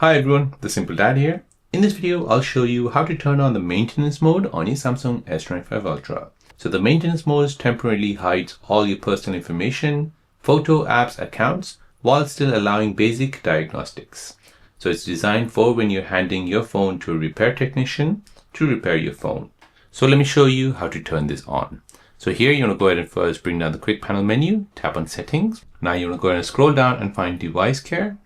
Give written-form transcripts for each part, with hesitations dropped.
Hi everyone, The Simple Dad here. In this video, I'll show you how to turn on the maintenance mode on your Samsung S25 Ultra. So the maintenance mode temporarily hides all your personal information, photo, apps, accounts, while still allowing basic diagnostics. So it's designed for when you're handing your phone to a repair technician to repair your phone. So let me show you how to turn this on. So here you want to go ahead and first bring down the quick panel menu, tap on settings. Now you want to go ahead and scroll down and find device care.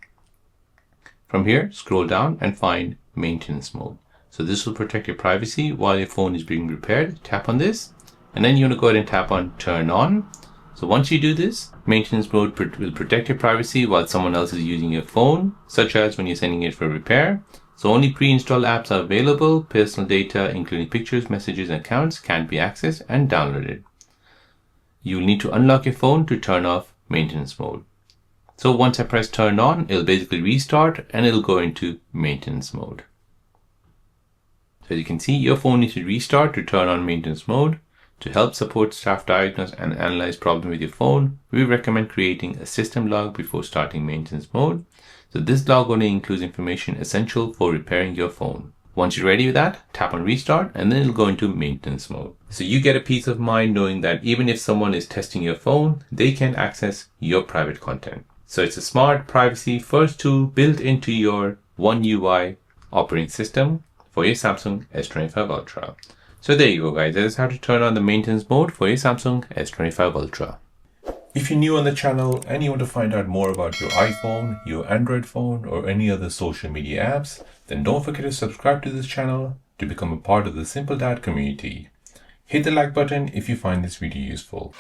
From here, scroll down and find maintenance mode. So this will protect your privacy while your phone is being repaired. Tap on this, and then you want to go ahead and tap on turn on. So once you do this, maintenance mode will protect your privacy while someone else is using your phone, such as when you're sending it for repair. So only pre-installed apps are available. Personal data, including pictures, messages, and accounts, can't be accessed and downloaded. You will need to unlock your phone to turn off maintenance mode. So once I press turn on, it'll basically restart and it'll go into maintenance mode. So as you can see, your phone needs to restart to turn on maintenance mode. To help support staff diagnose and analyze problems with your phone, we recommend creating a system log before starting maintenance mode. So this log only includes information essential for repairing your phone. Once you're ready with that, tap on restart and then it'll go into maintenance mode. So you get a peace of mind knowing that even if someone is testing your phone, they can access your private content. So it's a smart privacy first tool built into your One UI operating system for your Samsung S25 Ultra. So there you go guys, that is how to turn on the maintenance mode for your Samsung S25 Ultra. If you're new on the channel and you want to find out more about your iPhone, your Android phone, or any other social media apps, then don't forget to subscribe to this channel to become a part of the Simple Dad community. Hit the like button if you find this video useful.